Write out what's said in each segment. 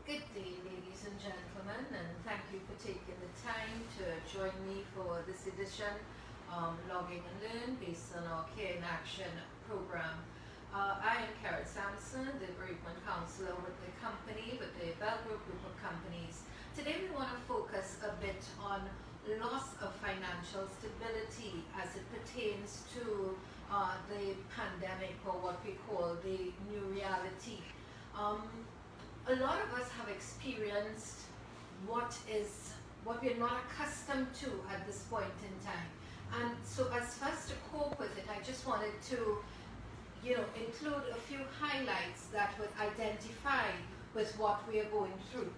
Good day, ladies and gentlemen, and thank you for taking the time to join me for this edition, Logging and Learn, based on our Care in Action program. I am Sampson, the Bereavement Counsellor with the company, with the Belgrove group of companies. Today we want to focus a bit on loss of financial stability as it pertains to the pandemic, or what we call the new reality. A lot of us have experienced what we're not accustomed to at this point in time. And so as for us to cope with it, I just wanted to, include a few highlights that would identify with what we are going through.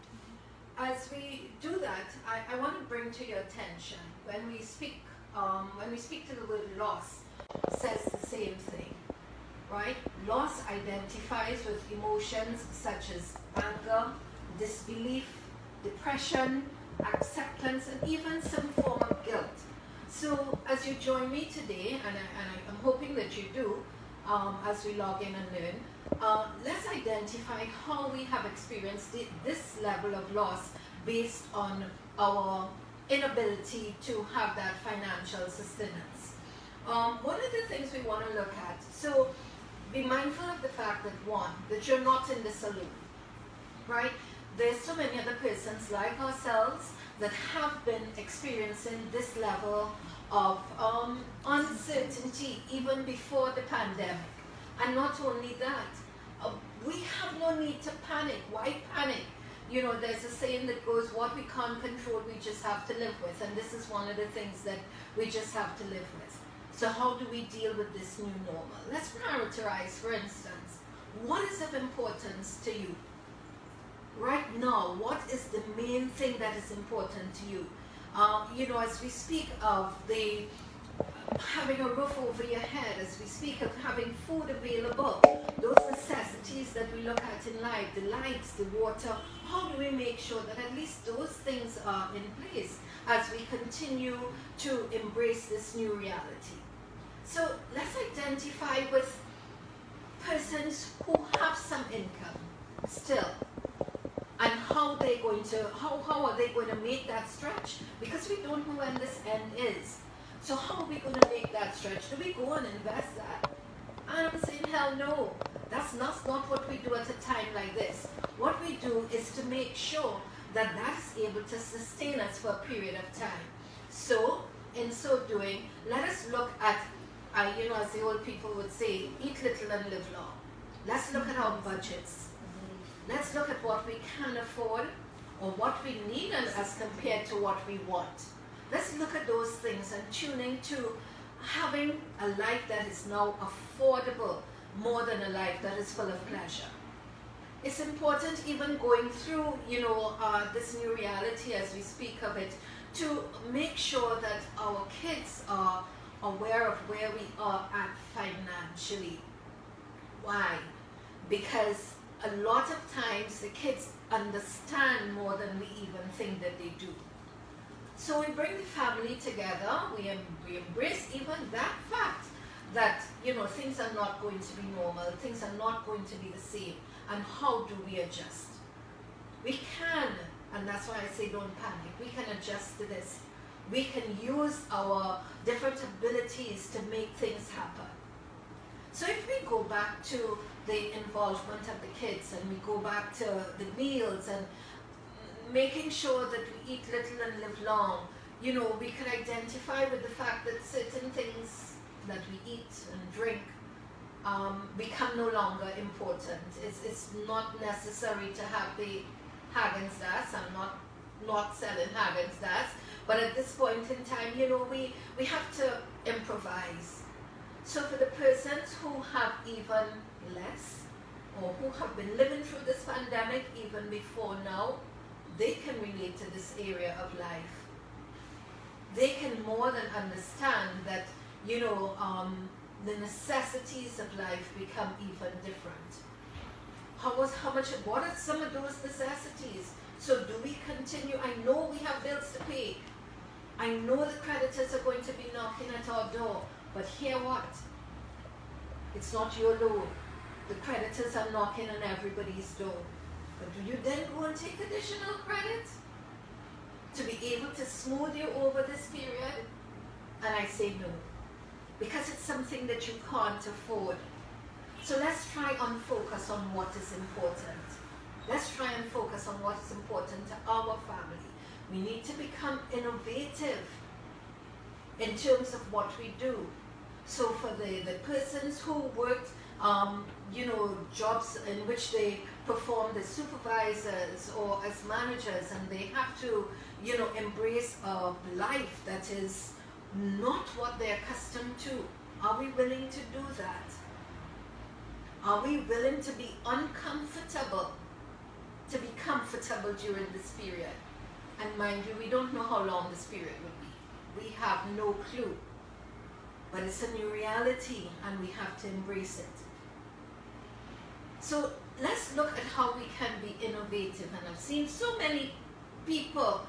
As we do that, I want to bring to your attention, when we speak to the word loss, it says the same thing. Right? Loss identifies with emotions such as anger, disbelief, depression, acceptance, and even some form of guilt. So as you join me today, and I'm hoping that you do, as we log in and learn, let's identify how we have experienced this level of loss based on our inability to have that financial sustenance. One of the things we want to look at, so be mindful of the fact that you're not in the saloon, right? There's so many other persons like ourselves that have been experiencing this level of uncertainty even before the pandemic. And not only that, we have no need to panic. Why panic? There's a saying that goes, what we can't control, we just have to live with. And this is one of the things that we just have to live with. So how do we deal with this new normal? Let's prioritize, for instance, what is of importance to you? Right now, what is the main thing that is important to you? As we speak of having a roof over your head, as we speak of having food available, those necessities that we look at in life, the lights, the water, how do we make sure that at least those things are in place as we continue to embrace this new reality? So let's identify with persons who have some income still, and how are they going to make that stretch? Because we don't know when this end is. So how are we going to make that stretch? Do we go and invest that? And I'm saying, hell no. That's not what we do at a time like this. What we do is to make sure that is able to sustain us for a period of time. So, in so doing, let us look at, as the old people would say, eat little and live long. Let's look at our budgets. Let's look at what we can afford, or what we need as compared to what we want. Let's look at those things and tune into having a life that is now affordable more than a life that is full of pleasure. It's important, even going through, this new reality as we speak of it, to make sure that our kids are aware of where we are at financially. Why? Because a lot of times the kids understand more than we even think that they do. So we bring the family together, we embrace even that fact that, things are not going to be normal, things are not going to be the same, and how do we adjust? We can, and that's why I say don't panic, we can adjust to this. We can use our different abilities to make things happen. So if we go back to the involvement of the kids, and we go back to the meals and making sure that we eat little and live long, we can identify with the fact that certain things that we eat and drink become no longer important. It's not necessary to have the Häagen-Dazs. I'm not selling Häagen-Dazs, but at this point in time, we have to improvise. So for the persons who have even less, or who have been living through this pandemic even before now, they can relate to this area of life. They can more than understand that, the necessities of life become even different. What are some of those necessities? So do we continue? I know we have bills to pay. I know the creditors are going to be knocking at our door, but hear what? It's not your loan. The creditors are knocking on everybody's door. But do you then go and take additional credit to be able to smooth you over this period? And I say no, because it's something that you can't afford. So let's try and focus on what is important. Let's try and focus on what is important to our family. We need to become innovative in terms of what we do. So for the persons who worked, jobs in which they perform as supervisors or as managers, and they have to, embrace a life that is not what they're accustomed to. Are we willing to do that? Are we willing to be uncomfortable, to be comfortable during this period? And mind you, we don't know how long this period will be. We have no clue. But it's a new reality, and we have to embrace it. So let's look at how we can be innovative. And I've seen so many people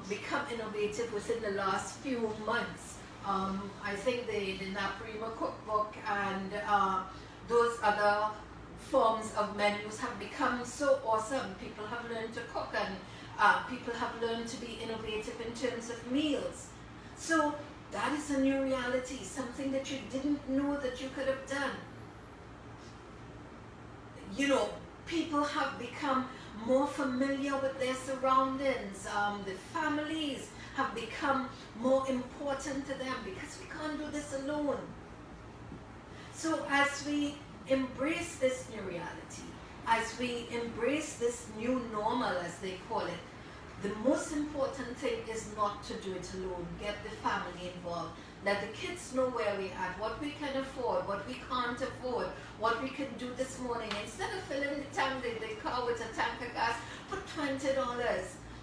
become innovative within the last few months. I think the Naprima cookbook and those other forms of menus have become so awesome. People have learned to cook, and people have learned to be innovative in terms of meals. So that is a new reality, something that you didn't know that you could have done. People have become more familiar with their surroundings. The families have become more important to them because we can't do this alone. So as we embrace this new reality, as we embrace this new normal, as they call it, the most important thing is not to do it alone. Get the family involved. Let the kids know where we're at, what we can afford, what we can't afford, what we can do this morning. Instead of filling the car with a tank of gas, put $20.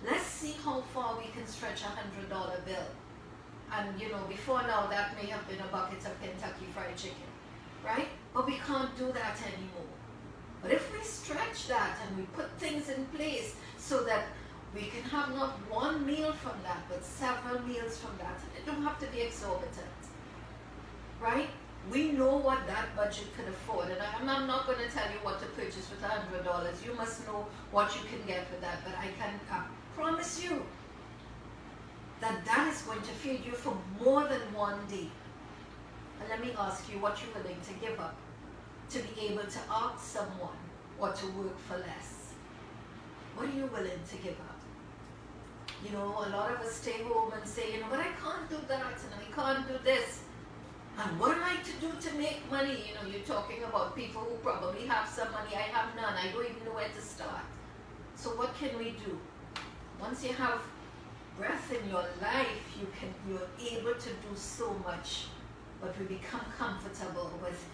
Let's see how far we can stretch a $100 bill. And before now, that may have been a bucket of Kentucky Fried Chicken, right? But we can't do that anymore. But if we stretch that and we put things in place so that we can have not one meal from that, but several meals from that. And it don't have to be exorbitant, right? We know what that budget could afford. And I'm not going to tell you what to purchase with $100. You must know what you can get with that. But I can promise you that that is going to feed you for more than one day. And let me ask you what you're willing to give up to be able to ask someone or to work for less. What are you willing to give up? A lot of us stay home and say, but I can't do that, and I can't do this. And what am I to do to make money? You're talking about people who probably have some money. I have none. I don't even know where to start. So what can we do? Once you have breath in your life, you're able to do so much. But we become comfortable with,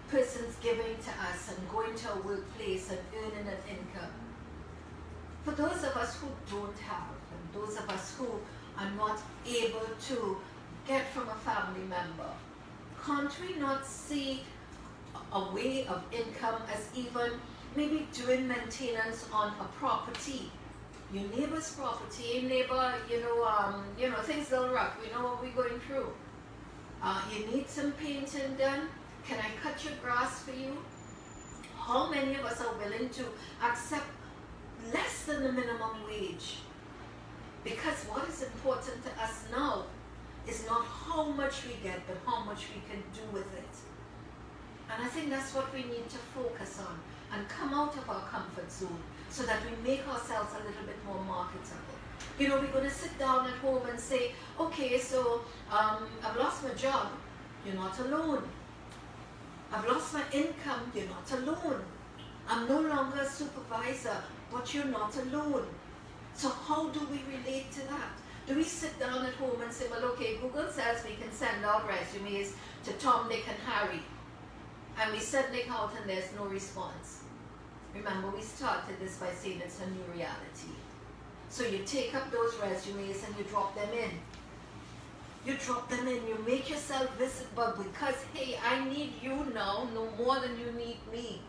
persons giving to us and going to a workplace and earning an income. For those of us who don't have, and those of us who are not able to get from a family member, can't we not see a way of income as even maybe doing maintenance on a property? Your neighbor's property, your neighbor, things are rough. We know what we're going through. You need some painting done. Can I cut your grass for you? How many of us are willing to accept less than the minimum wage? Because what is important to us now is not how much we get, but how much we can do with it. And I think that's what we need to focus on and come out of our comfort zone so that we make ourselves a little bit more marketable. We're going to sit down at home and say, okay, so I've lost my job. You're not alone. I've lost my income. You're not alone. I'm no longer a supervisor, but you're not alone. So how do we relate to that? Do we sit down at home and say, well, okay, Google says we can send out resumes to Tom, Dick, and Harry. And we send it out and there's no response. Remember, we started this by saying it's a new reality. So you take up those resumes and you drop them in. You drop them in, you make yourself visible because, hey, I need you now no more than you need me.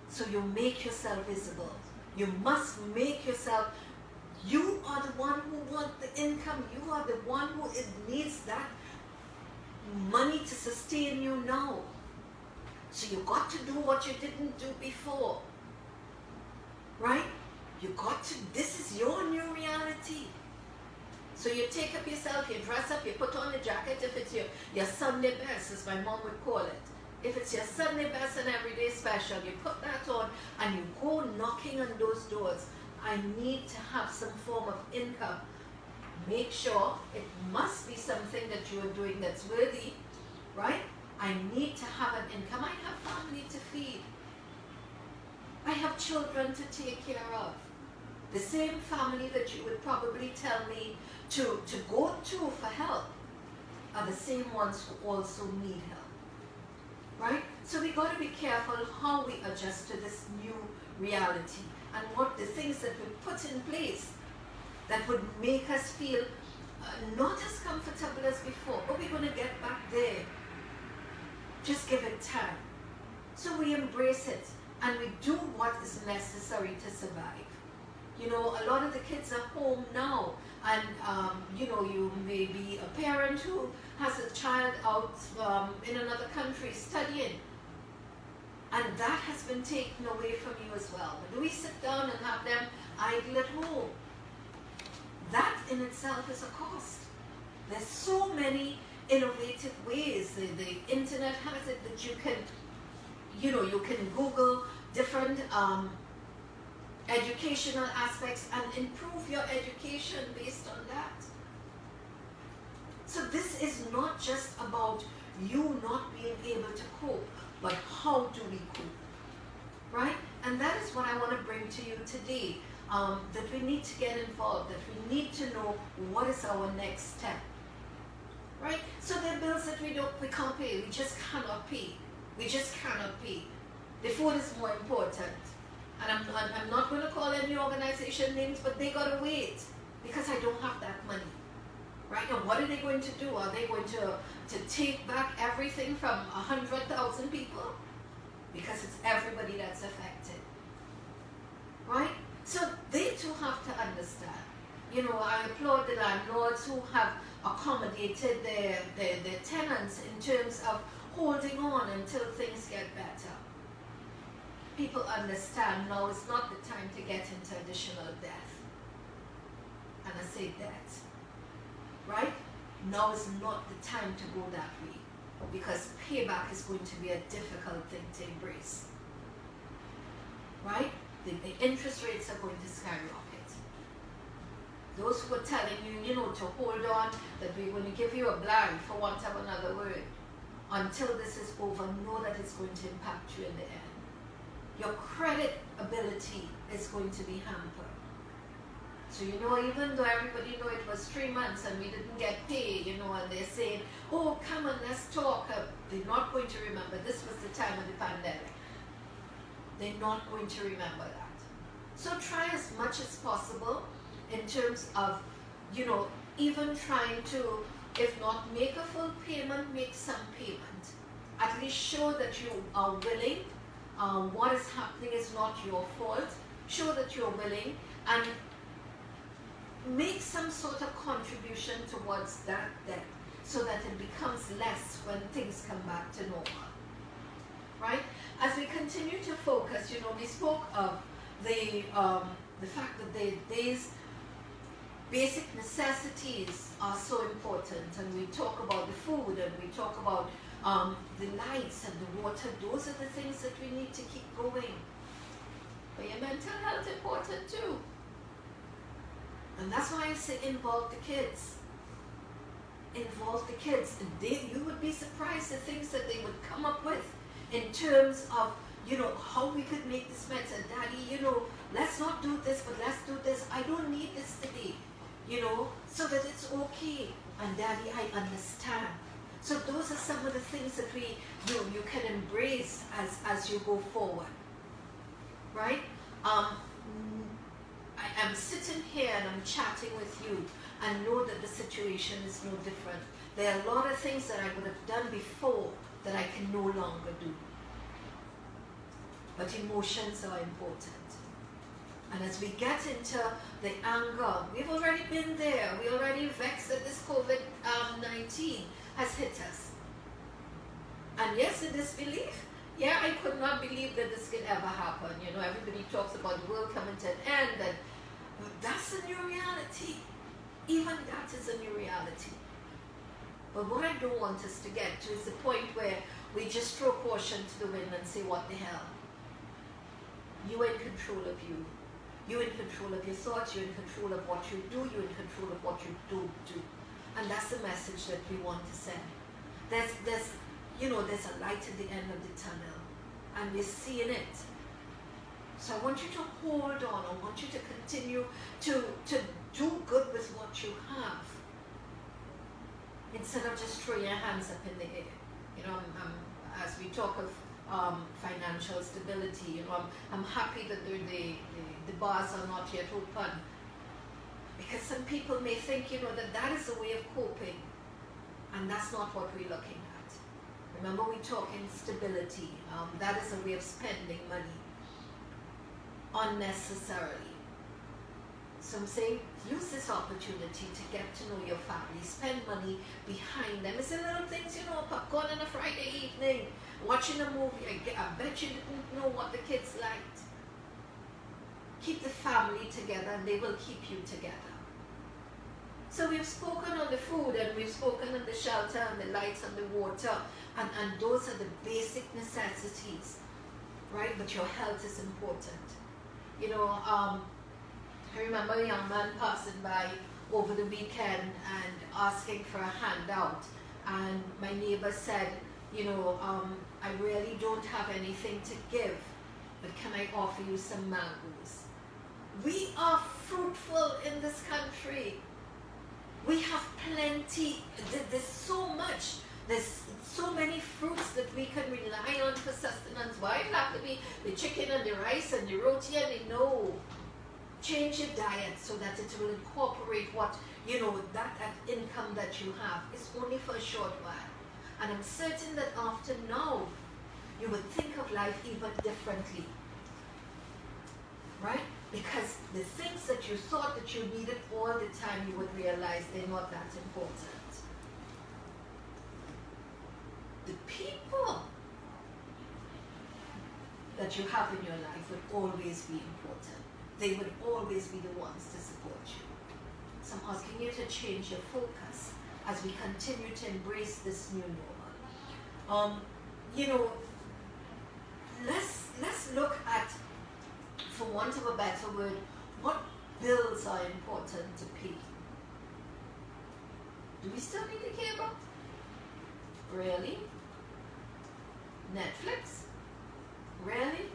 So you make yourself visible. You must make yourself, you are the one who wants the income. You are the one who needs that money to sustain you now. So you got to do what you didn't do before. This is your new reality. So you take up yourself, you dress up, you put on the jacket. If it's your Sunday best, as my mom would call it. If it's your Sunday best and everyday special, you put that on and you go knocking on those doors. I need to have some form of income. Make sure it must be something that you are doing that's worthy, right? I need to have an income. I have family to feed. I have children to take care of. The same family that you would probably tell me to go to for help are the same ones who also need help, right? So we got to be careful how we adjust to this new reality and what the things that we put in place that would make us feel not as comfortable as before, but we're going to get back there. Just give it time. So we embrace it and we do what is necessary to survive. You know, a lot of the kids are home now, and you know, you may be a parent who has a child out in another country studying, and that has been taken away from you as well. Do we sit down and have them idle at home? That in itself is a cost. There's so many innovative ways. The internet has it that you can, you know, you can Google different educational aspects and improve your education based on that. So this is not just about you not being able to cope, but how do we cope, right? And that is what I want to bring to you today, that we need to get involved, that we need to know what is our next step, right? So there are bills that we can't pay, we just cannot pay. We just cannot pay. The food is more important. And I'm not going to call any organization names, but they got to wait because I don't have that money. Right? And what are they going to do? Are they going to take back everything from 100,000 people? Because it's everybody that's affected. Right? So they too have to understand. You know, I applaud the landlords who have accommodated their tenants in terms of holding on until things get better. People understand now is not the time to get into additional debt. And I say debt, right? Now is not the time to go that way, because payback is going to be a difficult thing to embrace, right? The interest rates are going to skyrocket. Those who are telling you, you know, to hold on, that we're going to give you a blind, for want of another word, until this is over, know that it's going to impact you in the end. Your credit ability is going to be hampered. So, you know, even though everybody know it was 3 months and we didn't get paid, you know, and they're saying, oh, come on, let's talk. They're not going to remember. This was the time of the pandemic. They're not going to remember that. So try as much as possible in terms of, you know, even trying to, if not make a full payment, make some payment. At least show that you are willing. What is happening is not your fault. Show that you're willing and make some sort of contribution towards that debt so that it becomes less when things come back to normal. Right? As we continue to focus, you know, we spoke of the fact that these basic necessities are so important, and we talk about the food and we talk about the lights and the water. Those are the things that we need to keep going. But your mental health is important too. And that's why I say involve the kids. Involve the kids. And you would be surprised the things that they would come up with in terms of, you know, how we could make this better. Daddy, you know, let's not do this, but let's do this. I don't need this today, you know, so that it's okay. And Daddy, I understand. So those are some of the things that you can embrace as you go forward, right? I am sitting here and I'm chatting with you and know that the situation is no different. There are a lot of things that I would have done before that I can no longer do. But emotions are important. And as we get into the anger, we've already been there. We're already vexed that this COVID-19 has hit us. And yes, the disbelief. Yeah, I could not believe that this could ever happen. You know, everybody he talks about the world coming to an end, and that's a new reality. Even that is a new reality. But what I don't want us to get to is the point where we just throw caution to the wind and say, what the hell? You're in control of you. You're in control of your thoughts. You're in control of what you do. You're in control of what you don't do. And that's the message that we want to send. There's a light at the end of the tunnel. And we're seeing it. So I want you to hold on. I want you to continue to do good with what you have. Instead of just throwing your hands up in the air. As we talk of financial stability, I'm happy that the bars are not yet open. Because some people may think, that is a way of coping. And that's not what we're looking at. Remember, we're talking stability. That is a way of spending money unnecessarily. So I'm saying, use this opportunity to get to know your family. Spend money behind them. It's the little things, popcorn on a Friday evening, watching a movie. I bet you didn't know what the kids liked. Keep the family together and they will keep you together. So we've spoken on the food, and we've spoken on the shelter and the lights and the water, and those are the basic necessities, right? But your health is important. I remember a young man passing by over the weekend and asking for a handout, and my neighbor said, I really don't have anything to give, but can I offer you some mangoes? We are fruitful in this country. We have plenty. There's so much. There's so many fruits that we can rely on for sustenance. Why it have to be the chicken and the rice and the roti and the no? Change your diet so that it will incorporate what, that income that you have. It's only for a short while. And I'm certain that after now, you would think of life even differently. Right? Because the things that you thought that you needed all the time, you would realize they're not that important. The people that you have in your life would always be important. They would always be the ones to support you. So I'm asking you to change your focus as we continue to embrace this new normal. Let's look at, for want of a better word, what bills are important to pay. Do we still need a cable? Really? Netflix? Really?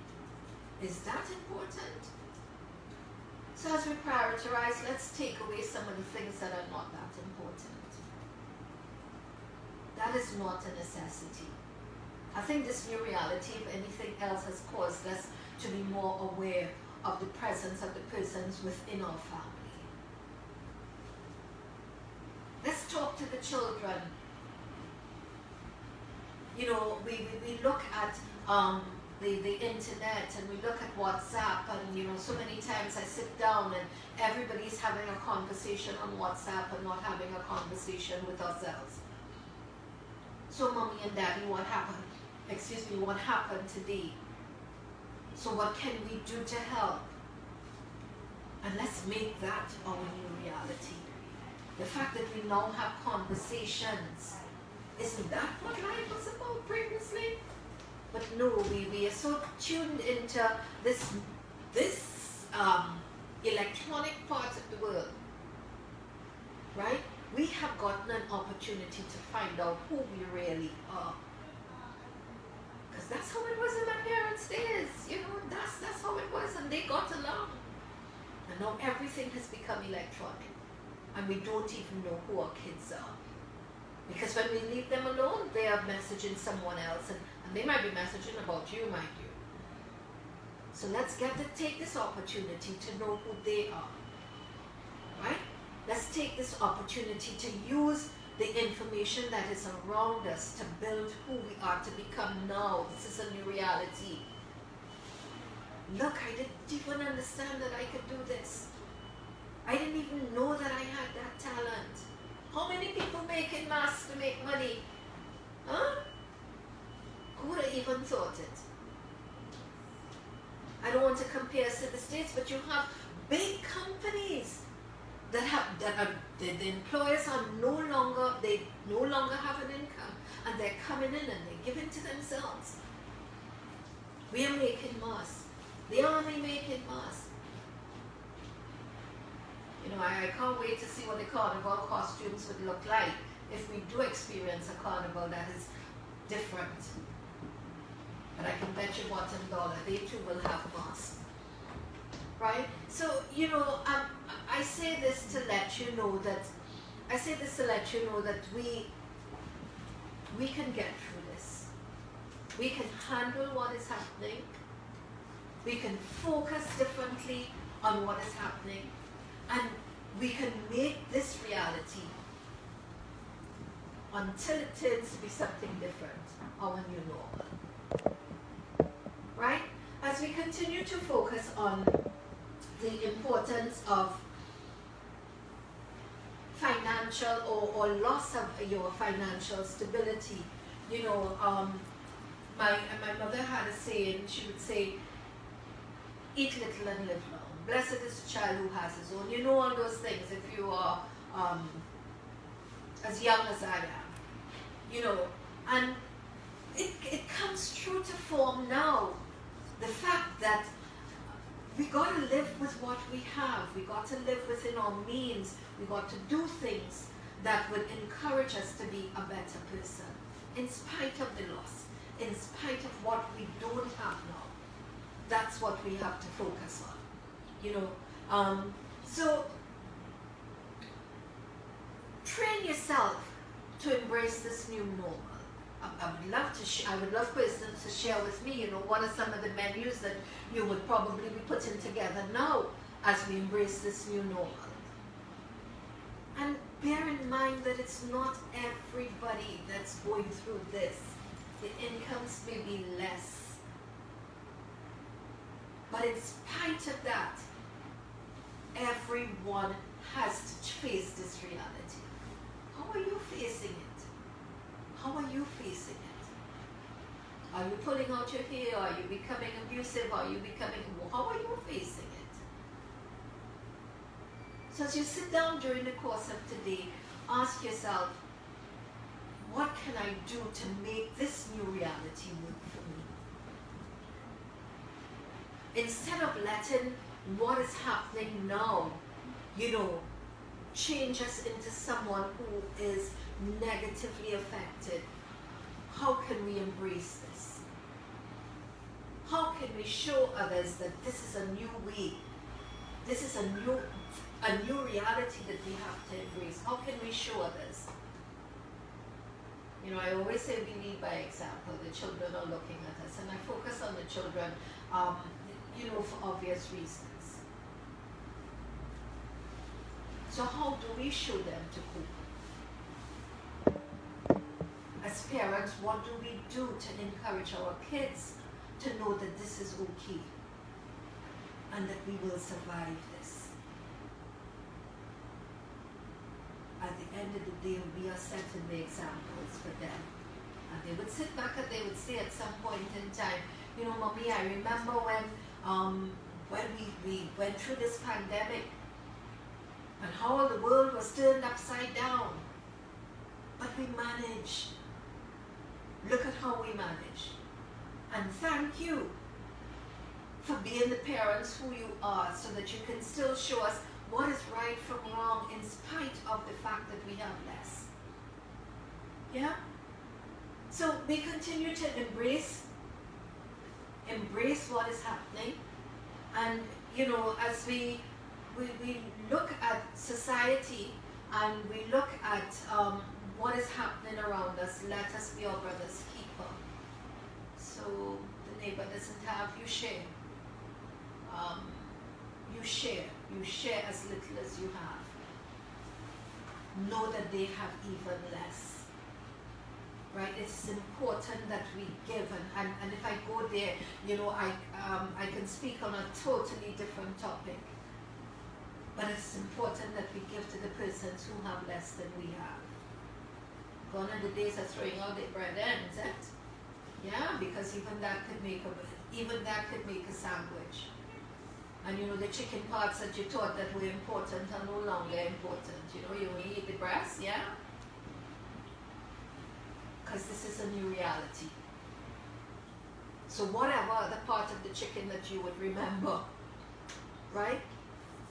Is that important? So as we prioritize, let's take away some of the things that are not that important. That is not a necessity. I think this new reality, if anything else, has caused us to be more aware of the presence of the persons within our family. Let's talk to the children. We look at the internet, and we look at WhatsApp, and so many times I sit down and everybody's having a conversation on WhatsApp and not having a conversation with ourselves. So mommy and daddy, what happened? What happened today? So what can we do to help? And let's make that our new reality. The fact that we now have conversations, isn't that what life was about previously? But no, we are so tuned into this electronic part of the world, right? We have gotten an opportunity to find out who we really are. Because that's how it was in my parents' days, that's how it was, and they got along. And now everything has become electronic, and we don't even know who our kids are. Because when we leave them alone, they are messaging someone else, and they might be messaging about you, mind you. So let's take this opportunity to know who they are, right? Let's take this opportunity to use the information that is around us to build who we are to become now. This is a new reality. Look, I didn't even understand that I could do this. I didn't even know that I had that talent. How many people making masks to make money? Huh? Who would have even thought it? I don't want to compare us to the States, but you have big companies that the employers are no longer have an income, and they're coming in and they're giving to themselves. We are making masks. The army making masks. You know, I can't wait to see what the carnival costumes would look like if we do experience a carnival that is different. But I can bet you bottom dollar, they too will have masks. Right? So, you know, I say this to let you know that, we can get through this. We can handle what is happening. We can focus differently on what is happening. And we can make this reality until it turns to be something different, our new normal. Right? As we continue to focus on the importance of financial or loss of your financial stability, you know, my mother had a saying. She would say, eat little and live long. Blessed is the child who has his own. You know all those things if you are as young as I am. You know, and it comes true to form now. The fact that we got to live with what we have. We got to live within our means. We got to do things that would encourage us to be a better person, in spite of the loss, in spite of what we don't have now. That's what we have to focus on. You know, so train yourself to embrace this new normal. I would love persons to share with me, you know, what are some of the menus that you would probably be putting together now as we embrace this new normal. And bear in mind that it's not everybody that's going through this. The incomes may be less. But in spite of that, everyone has to face this reality. How are you facing it? How are you facing it? Are you pulling out your hair? Are you becoming abusive? How are you facing it? So as you sit down during the course of today, ask yourself, what can I do to make this new reality work for me? Instead of letting what is happening now, you know, change us into someone who is negatively affected, how can we embrace this? How can we show others that this is a new way? This is a new reality that we have to embrace. How can we show others? You know, I always say we lead by example. The children are looking at us, and I focus on the children, you know, for obvious reasons. So how do we show them to cope? As parents, what do we do to encourage our kids to know that this is okay and that we will survive this? At the end of the day, we are setting the examples for them. And they would sit back and they would say at some point in time, you know, Mommy, I remember when we went through this pandemic, and how the world was turned upside down. But we managed. Look at how we managed. And thank you for being the parents who you are, so that you can still show us what is right from wrong in spite of the fact that we have less. Yeah? So we continue to embrace what is happening. And, you know, as we look at society and we look at what is happening around us, let us be our brother's keeper. So the neighbor doesn't have, you share. You share as little as you have. Know that they have even less. Right? It's important that we give, and if I go there, you know, I can speak on a totally different topic. But it's important that we give to the persons who have less than we have. Gone are the days of throwing out the bread ends, yeah, because even that could make Even that could make a sandwich. And you know, the chicken parts that you thought that were important are no longer important. You know, you only eat the breast, yeah? Because this is a new reality. So whatever other part of the chicken that you would remember, right?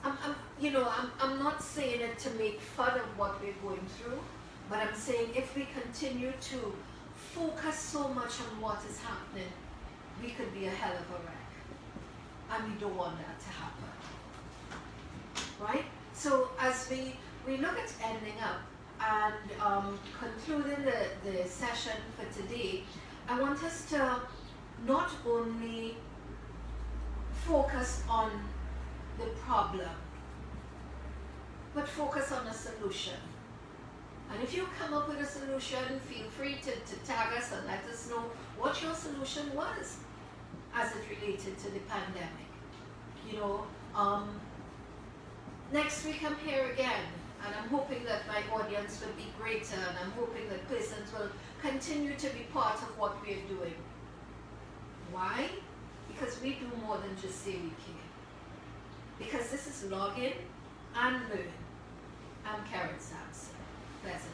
I'm not saying it to make fun of what we're going through, but I'm saying if we continue to focus so much on what is happening, we could be a hell of a wreck. And we don't want that to happen. Right? So as we look at ending up and concluding the session for today, I want us to not only focus on the problem, but focus on a solution. And if you come up with a solution, feel free to tag us and let us know what your solution was as it related to the pandemic. You know, next week I'm here again, and I'm hoping that my audience will be greater, and I'm hoping that persons will continue to be part of what we're doing. Why? Because we do more than just say we care. Because this is log in and learn. I'm Ceirid Sampson. Pleasant.